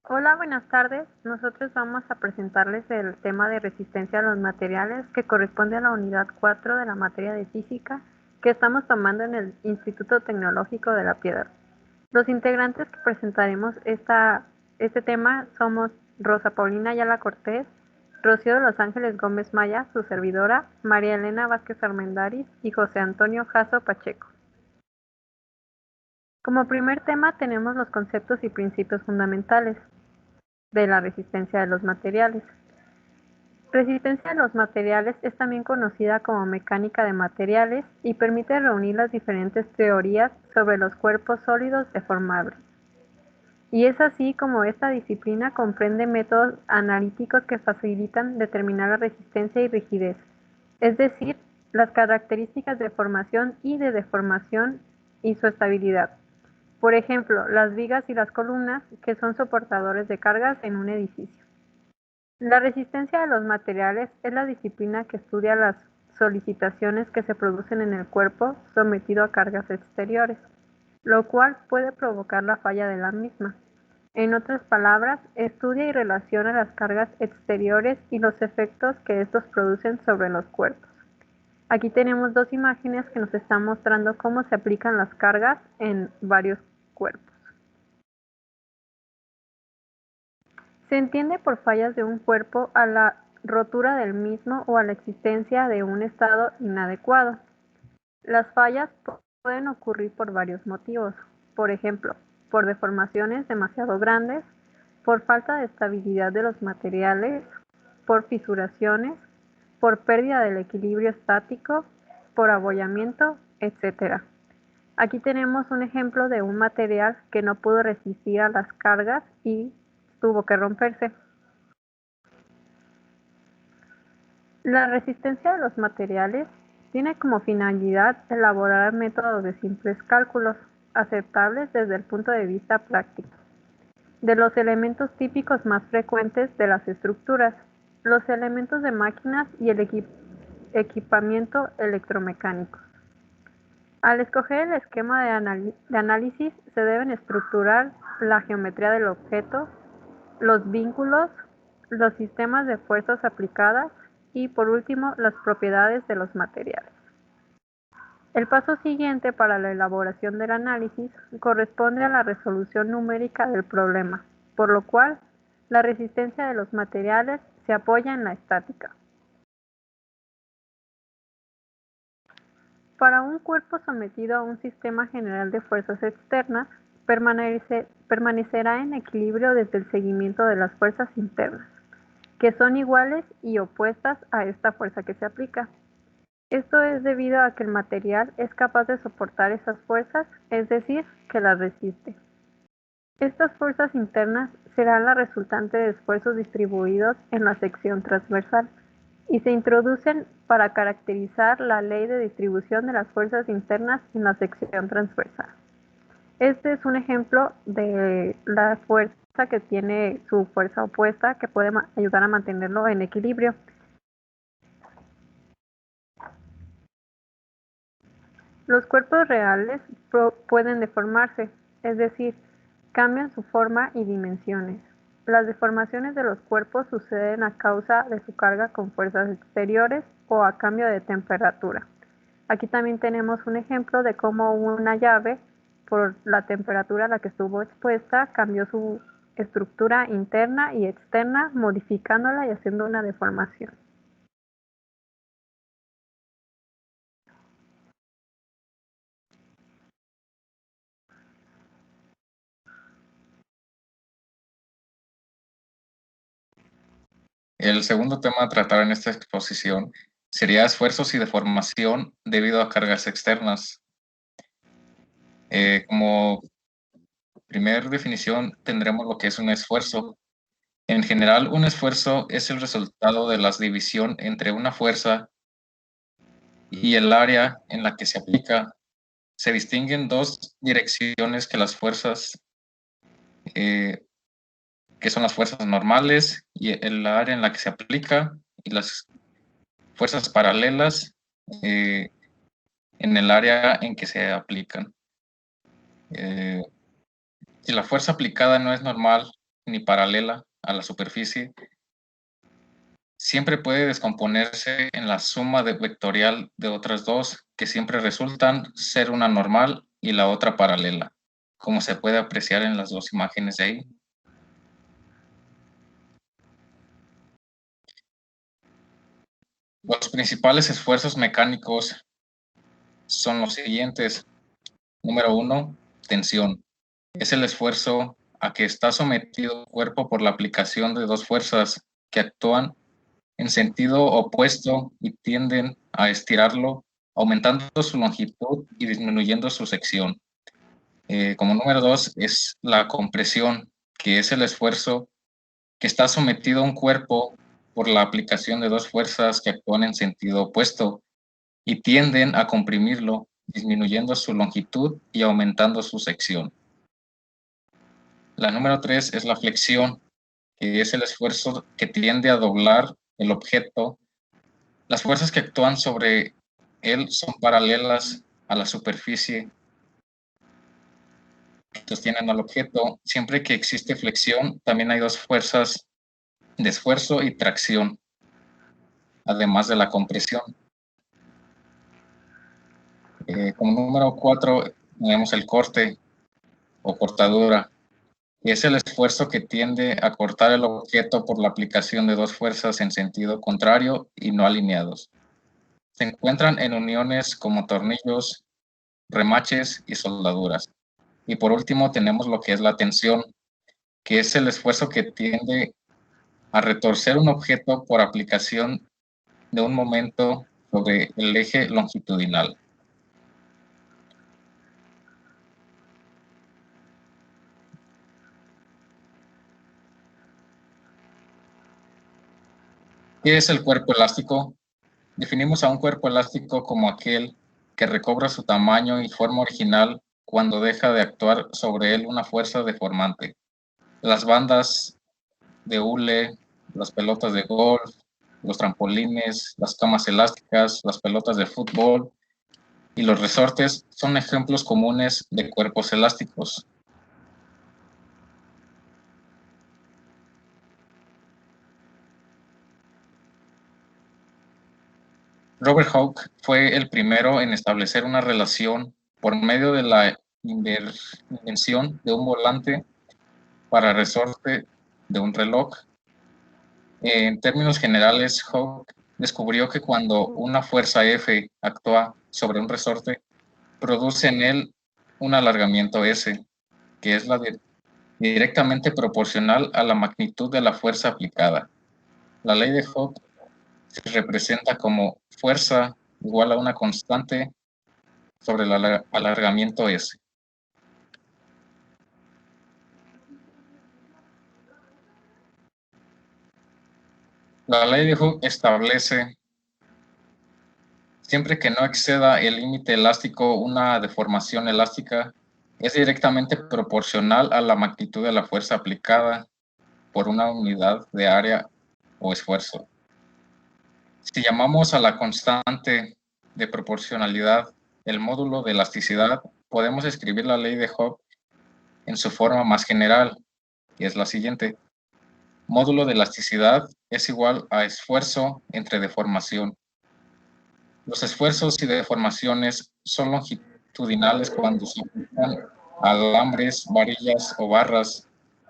Hola, buenas tardes. Nosotros vamos a presentarles el tema de resistencia a los materiales que corresponde a la unidad 4 de la materia de física que estamos tomando en el Instituto Tecnológico de La Piedad. Los integrantes que presentaremos este tema somos Rosa Paulina Ayala Cortés, Rocío de Los Ángeles Gómez Maya, su servidora, María Elena Vázquez Armendáriz y José Antonio Jasso Pacheco. Como primer tema tenemos los conceptos y principios fundamentales de la resistencia de los materiales. Resistencia de los materiales es también conocida como mecánica de materiales y permite reunir las diferentes teorías sobre los cuerpos sólidos deformables. Y es así como esta disciplina comprende métodos analíticos que facilitan determinar la resistencia y rigidez, es decir, las características de formación y de deformación y su estabilidad. Por ejemplo, las vigas y las columnas, que son soportadores de cargas en un edificio. La resistencia de los materiales es la disciplina que estudia las solicitaciones que se producen en el cuerpo sometido a cargas exteriores, lo cual puede provocar la falla de la misma. En otras palabras, estudia y relaciona las cargas exteriores y los efectos que estos producen sobre los cuerpos. Aquí tenemos dos imágenes que nos están mostrando cómo se aplican las cargas en varios cuerpos. Se entiende por fallas de un cuerpo a la rotura del mismo o a la existencia de un estado inadecuado. Las fallas pueden ocurrir por varios motivos, por ejemplo, por deformaciones demasiado grandes, por falta de estabilidad de los materiales, por fisuraciones, por pérdida del equilibrio estático, por abollamiento, etc. Aquí tenemos un ejemplo de un material que no pudo resistir a las cargas y tuvo que romperse. La resistencia de los materiales tiene como finalidad elaborar métodos de simples cálculos, aceptables desde el punto de vista práctico, de los elementos típicos más frecuentes de las estructuras, los elementos de máquinas y el equipamiento electromecánico. Al escoger el esquema de análisis se deben estructurar la geometría del objeto, los vínculos, los sistemas de fuerzas aplicadas y, por último, las propiedades de los materiales. El paso siguiente para la elaboración del análisis corresponde a la resolución numérica del problema, por lo cual la resistencia de los materiales se apoya en la estática. Para un cuerpo sometido a un sistema general de fuerzas externas, permanecerá en equilibrio desde el seguimiento de las fuerzas internas, que son iguales y opuestas a esta fuerza que se aplica. Esto es debido a que el material es capaz de soportar esas fuerzas, es decir, que las resiste. Estas fuerzas internas serán la resultante de esfuerzos distribuidos en la sección transversal y se introducen para caracterizar la ley de distribución de las fuerzas internas en la sección transversal. Este es un ejemplo de la fuerza que tiene su fuerza opuesta que puede ayudar a mantenerlo en equilibrio. Los cuerpos reales pueden deformarse, es decir, cambian su forma y dimensiones. Las deformaciones de los cuerpos suceden a causa de su carga con fuerzas exteriores o a cambio de temperatura. Aquí también tenemos un ejemplo de cómo una llave, por la temperatura a la que estuvo expuesta, cambió su estructura interna y externa, modificándola y haciendo una deformación. El segundo tema a tratar en esta exposición sería esfuerzos y deformación debido a cargas externas. Como primera definición tendremos lo que es un esfuerzo. En general, un esfuerzo es el resultado de la división entre una fuerza y el área en la que se aplica. Se distinguen dos direcciones que las fuerzas, que son las fuerzas normales y el área en la que se aplica, y las fuerzas paralelas en el área en que se aplican. Si la fuerza aplicada no es normal, ni paralela a la superficie, siempre puede descomponerse en la suma vectorial de otras dos, que siempre resultan ser una normal y la otra paralela, como se puede apreciar en las dos imágenes de ahí. Los principales esfuerzos mecánicos son los siguientes. Número 1, tensión. Es el esfuerzo a que está sometido el cuerpo por la aplicación de dos fuerzas que actúan en sentido opuesto y tienden a estirarlo, aumentando su longitud y disminuyendo su sección. Como número 2 es la compresión, que es el esfuerzo que está sometido a un cuerpo por la aplicación de dos fuerzas que actúan en sentido opuesto y tienden a comprimirlo, disminuyendo su longitud y aumentando su sección. La número 3 es la flexión, que es el esfuerzo que tiende a doblar el objeto. Las fuerzas que actúan sobre él son paralelas a la superficie que sostienen al objeto. Siempre que existe flexión, también hay dos fuerzas de esfuerzo y tracción, además de la compresión. Como número 4 tenemos el corte o cortadura, que es el esfuerzo que tiende a cortar el objeto por la aplicación de dos fuerzas en sentido contrario y no alineados. Se encuentran en uniones como tornillos, remaches y soldaduras. Y por último tenemos lo que es la tensión, que es el esfuerzo que tiende a retorcer un objeto por aplicación de un momento sobre el eje longitudinal. ¿Qué es el cuerpo elástico? Definimos a un cuerpo elástico como aquel que recobra su tamaño y forma original cuando deja de actuar sobre él una fuerza deformante. Las bandas de hule, las pelotas de golf, los trampolines, las camas elásticas, las pelotas de fútbol y los resortes son ejemplos comunes de cuerpos elásticos. Robert Hooke fue el primero en establecer una relación por medio de la invención de un volante para resorte de un reloj. En términos generales, Hooke descubrió que cuando una fuerza F actúa sobre un resorte, produce en él un alargamiento S, que es directamente proporcional a la magnitud de la fuerza aplicada. La ley de Hooke se representa como fuerza igual a una constante sobre el alargamiento S. La ley de Hooke establece siempre que no exceda el límite elástico una deformación elástica es directamente proporcional a la magnitud de la fuerza aplicada por una unidad de área o esfuerzo. Si llamamos a la constante de proporcionalidad el módulo de elasticidad, podemos escribir la ley de Hooke en su forma más general, que es la siguiente. Módulo de elasticidad es igual a esfuerzo entre deformación. Los esfuerzos y deformaciones son longitudinales cuando se aplican a alambres, varillas o barras.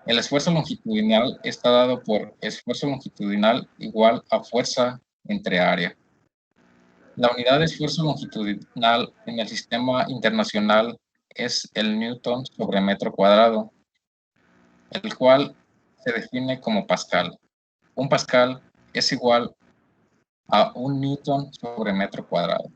El esfuerzo longitudinal está dado por esfuerzo longitudinal igual a fuerza entre área. La unidad de esfuerzo longitudinal en el sistema internacional es el newton sobre metro cuadrado, el cual se define como pascal. Un pascal es igual a 1 newton sobre metro cuadrado.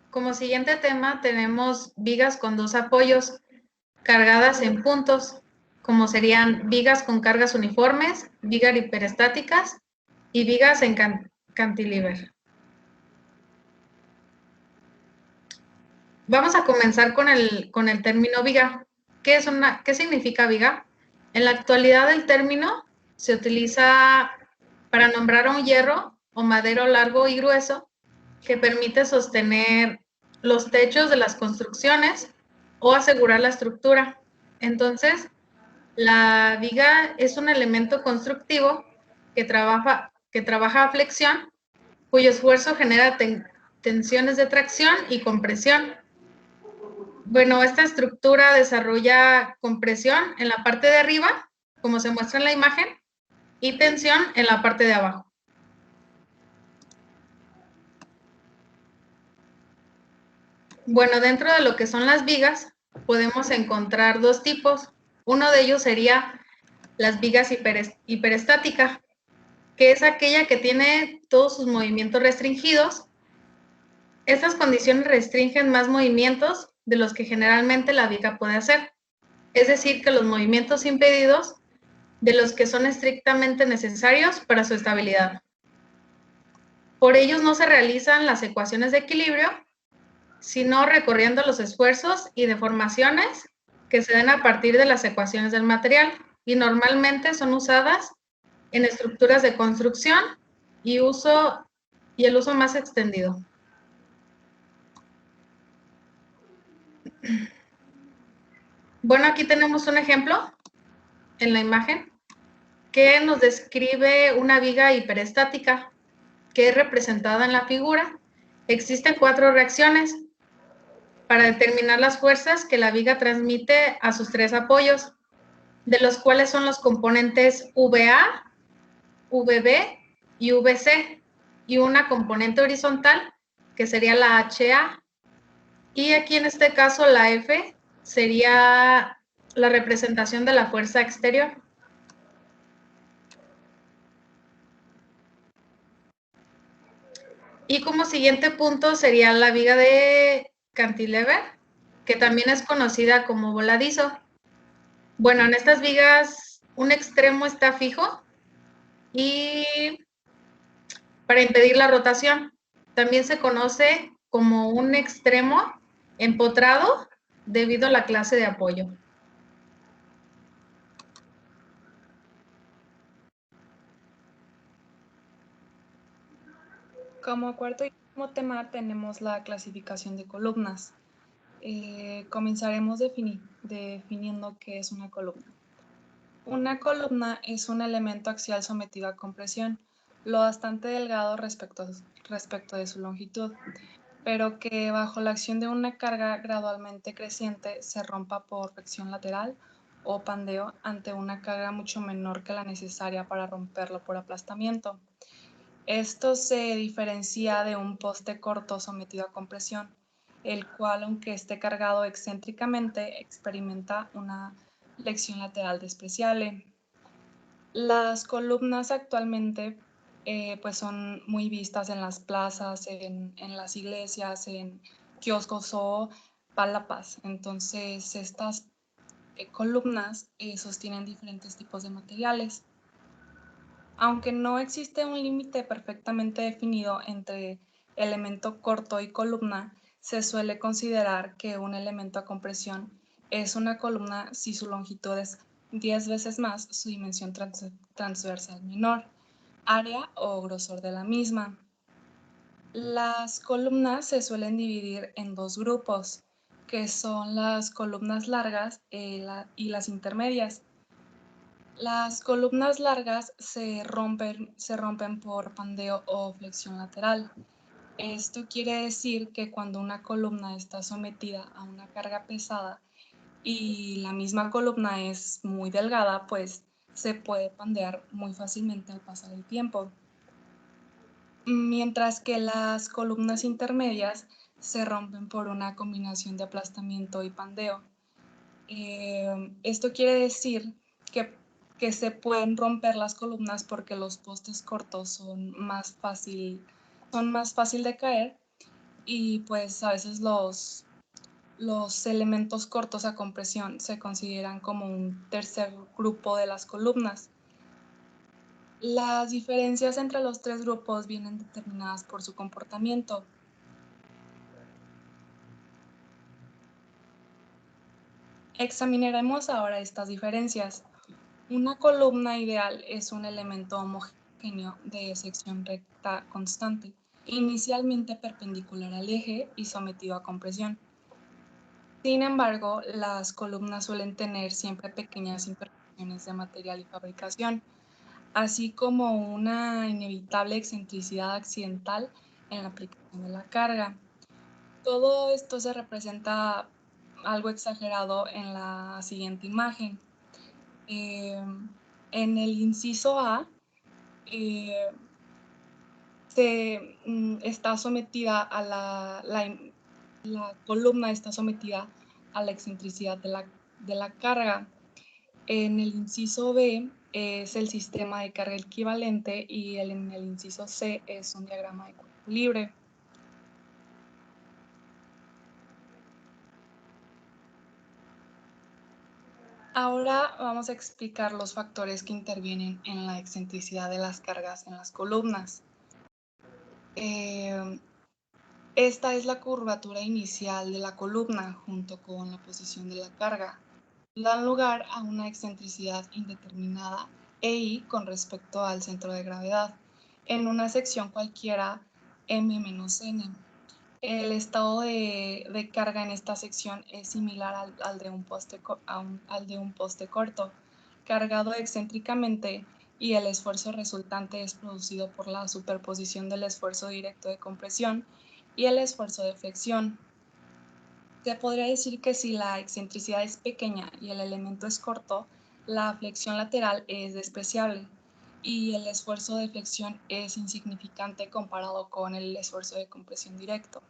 Como siguiente tema tenemos vigas con dos apoyos cargadas en puntos, como serían vigas con cargas uniformes, vigas hiperestáticas y vigas en cantilever. Vamos a comenzar con el término viga. ¿Qué significa viga? En la actualidad el término se utiliza para nombrar a un hierro o madero largo y grueso que permite sostener los techos de las construcciones o asegurar la estructura. Entonces, la viga es un elemento constructivo que trabaja a flexión, cuyo esfuerzo genera tensiones de tracción y compresión. Bueno, esta estructura desarrolla compresión en la parte de arriba, como se muestra en la imagen, y tensión en la parte de abajo. Bueno, dentro de lo que son las vigas, podemos encontrar dos tipos. Uno de ellos sería las vigas hiperestáticas, que es aquella que tiene todos sus movimientos restringidos. Estas condiciones restringen más movimientos de los que generalmente la viga puede hacer. Es decir, que los movimientos impedidos de los que son estrictamente necesarios para su estabilidad. Por ellos no se realizan las ecuaciones de equilibrio, sino recorriendo los esfuerzos y deformaciones que se den a partir de las ecuaciones del material, y normalmente son usadas en estructuras de construcción y el uso más extendido. Bueno, aquí tenemos un ejemplo en la imagen que nos describe una viga hiperestática que es representada en la figura. Existen 4 reacciones para determinar las fuerzas que la viga transmite a sus 3 apoyos, de los cuales son los componentes VA, VB y VC, y una componente horizontal que sería la HA. Y aquí en este caso la F sería la representación de la fuerza exterior. Y como siguiente punto sería la viga de cantilever, que también es conocida como voladizo. Bueno, en estas vigas un extremo está fijo y para impedir la rotación. También se conoce como un extremo empotrado debido a la clase de apoyo. Como cuarto y último tema tenemos la clasificación de columnas. Comenzaremos definiendo qué es una columna. Una columna es un elemento axial sometido a compresión, lo bastante delgado respecto de su longitud, pero que bajo la acción de una carga gradualmente creciente se rompa por flexión lateral o pandeo ante una carga mucho menor que la necesaria para romperlo por aplastamiento. Esto se diferencia de un poste corto sometido a compresión, el cual, aunque esté cargado excéntricamente, experimenta una flexión lateral despreciable. Las columnas actualmente pues son muy vistas en las plazas, en las iglesias, en kioscos o palapas. Entonces, estas columnas sostienen diferentes tipos de materiales. Aunque no existe un límite perfectamente definido entre elemento corto y columna, se suele considerar que un elemento a compresión es una columna si su longitud es 10 veces más su dimensión transversal menor, área o grosor de la misma. Las columnas se suelen dividir en 2 grupos, que son las columnas largas y las intermedias. Las columnas largas se rompen por pandeo o flexión lateral. Esto quiere decir que cuando una columna está sometida a una carga pesada y la misma columna es muy delgada, pues se puede pandear muy fácilmente al pasar el tiempo. Mientras que las columnas intermedias se rompen por una combinación de aplastamiento y pandeo. Esto quiere decir que se pueden romper las columnas porque los postes cortos son más fácil de caer, y pues a veces los elementos cortos a compresión se consideran como un tercer grupo de las columnas. Las diferencias entre los 3 grupos vienen determinadas por su comportamiento. Examinaremos ahora estas diferencias. Una columna ideal es un elemento homogéneo de sección recta constante, inicialmente perpendicular al eje y sometido a compresión. Sin embargo, las columnas suelen tener siempre pequeñas imperfecciones de material y fabricación, así como una inevitable excentricidad accidental en la aplicación de la carga. Todo esto se representa algo exagerado en la siguiente imagen. En el inciso A está sometida a la columna está sometida a la excentricidad de la carga. En el inciso B es el sistema de carga equivalente y en el inciso C es un diagrama de cuerpo libre. Ahora vamos a explicar los factores que intervienen en la excentricidad de las cargas en las columnas. Esta es la curvatura inicial de la columna junto con la posición de la carga. Dan lugar a una excentricidad indeterminada EI con respecto al centro de gravedad en una sección cualquiera m-n. El estado de carga en esta sección es similar al de un poste corto, cargado excéntricamente, y el esfuerzo resultante es producido por la superposición del esfuerzo directo de compresión y el esfuerzo de flexión. Se podría decir que si la excentricidad es pequeña y el elemento es corto, la flexión lateral es despreciable y el esfuerzo de flexión es insignificante comparado con el esfuerzo de compresión directo.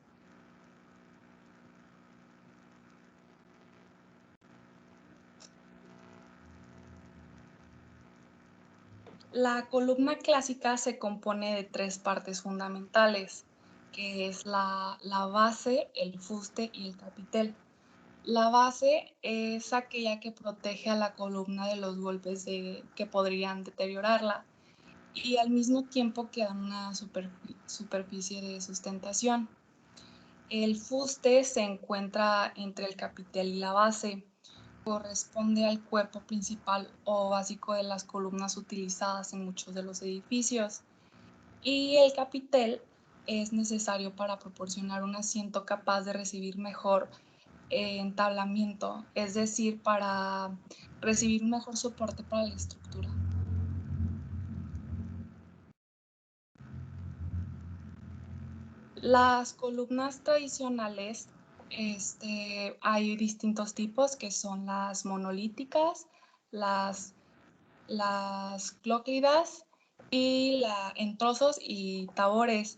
La columna clásica se compone de tres partes fundamentales, que es la base, el fuste y el capitel. La base es aquella que protege a la columna de los golpes que podrían deteriorarla y al mismo tiempo que dan una superficie de sustentación. El fuste se encuentra entre el capitel y la base. Corresponde al cuerpo principal o básico de las columnas utilizadas en muchos de los edificios. Y el capitel es necesario para proporcionar un asiento capaz de recibir mejor entablamiento, es decir, para recibir un mejor soporte para la estructura. Las columnas tradicionales, hay distintos tipos que son las monolíticas, las clóclidas y en trozos y tabores.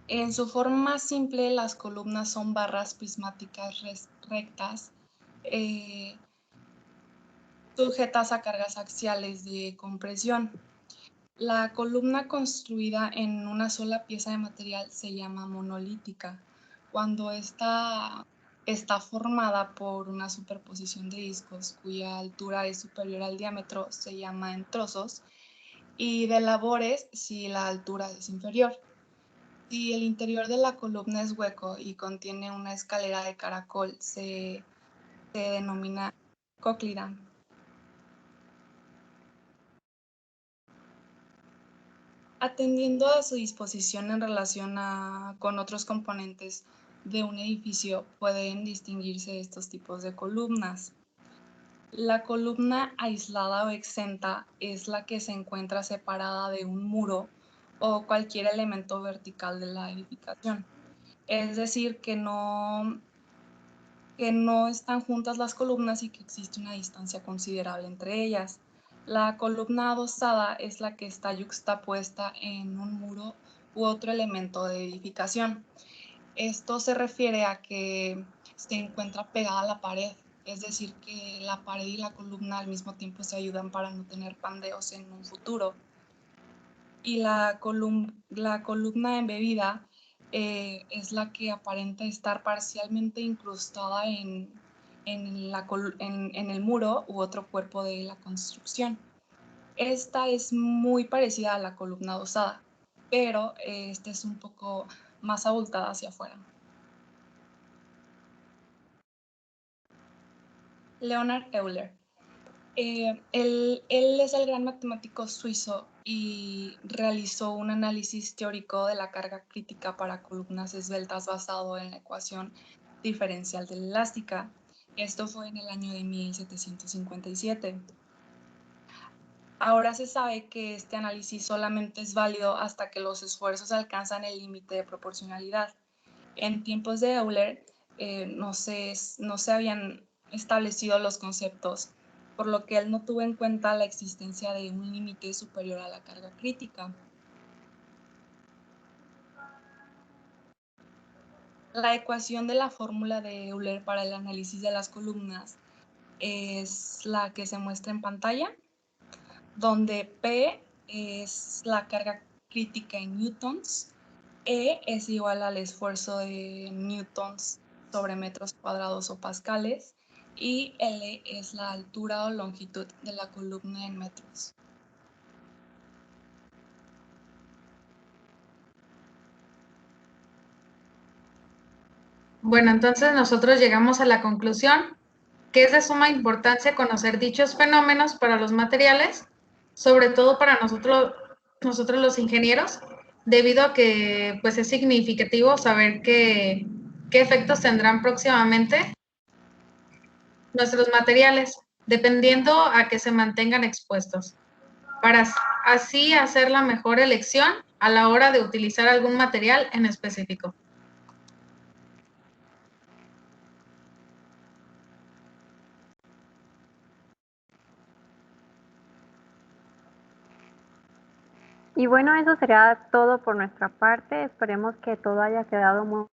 En su forma más simple, las columnas son barras prismáticas rectas sujetas a cargas axiales de compresión. La columna construida en una sola pieza de material se llama monolítica. Cuando está formada por una superposición de discos cuya altura es superior al diámetro, se llama en trozos, y de labores si la altura es inferior. Si el interior de la columna es hueco y contiene una escalera de caracol, se denomina cóclida. Atendiendo a su disposición en relación con otros componentes de un edificio, pueden distinguirse estos tipos de columnas. La columna aislada o exenta es la que se encuentra separada de un muro o cualquier elemento vertical de la edificación. Es decir, que no están juntas las columnas y que existe una distancia considerable entre ellas. La columna adosada es la que está yuxtapuesta en un muro u otro elemento de edificación. Esto se refiere a que se encuentra pegada a la pared, es decir, que la pared y la columna al mismo tiempo se ayudan para no tener pandeos en un futuro. Y la columna embebida es la que aparenta estar parcialmente incrustada en el muro u otro cuerpo de la construcción. Esta es muy parecida a la columna adosada, pero esta es un poco más abultada hacia afuera. Leonhard Euler. Él es el gran matemático suizo y realizó un análisis teórico de la carga crítica para columnas esbeltas basado en la ecuación diferencial de la elástica. Esto fue en el año de 1757. Ahora se sabe que este análisis solamente es válido hasta que los esfuerzos alcanzan el límite de proporcionalidad. En tiempos de Euler no se habían establecido los conceptos, por lo que él no tuvo en cuenta la existencia de un límite superior a la carga crítica. La ecuación de la fórmula de Euler para el análisis de las columnas es la que se muestra en pantalla, donde P es la carga crítica en newtons, E es igual al esfuerzo de newtons sobre metros cuadrados o pascales, y L es la altura o longitud de la columna en metros. Bueno, entonces nosotros llegamos a la conclusión que es de suma importancia conocer dichos fenómenos para los materiales, sobre todo para nosotros los ingenieros, debido a que pues es significativo saber qué efectos tendrán próximamente nuestros materiales, dependiendo a que se mantengan expuestos, para así hacer la mejor elección a la hora de utilizar algún material en específico. Y bueno, eso sería todo por nuestra parte. Esperemos que todo haya quedado muy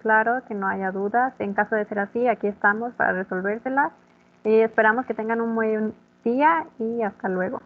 claro, que no haya dudas. En caso de ser así, aquí estamos para resolvérselas. Y esperamos que tengan un muy buen día y hasta luego.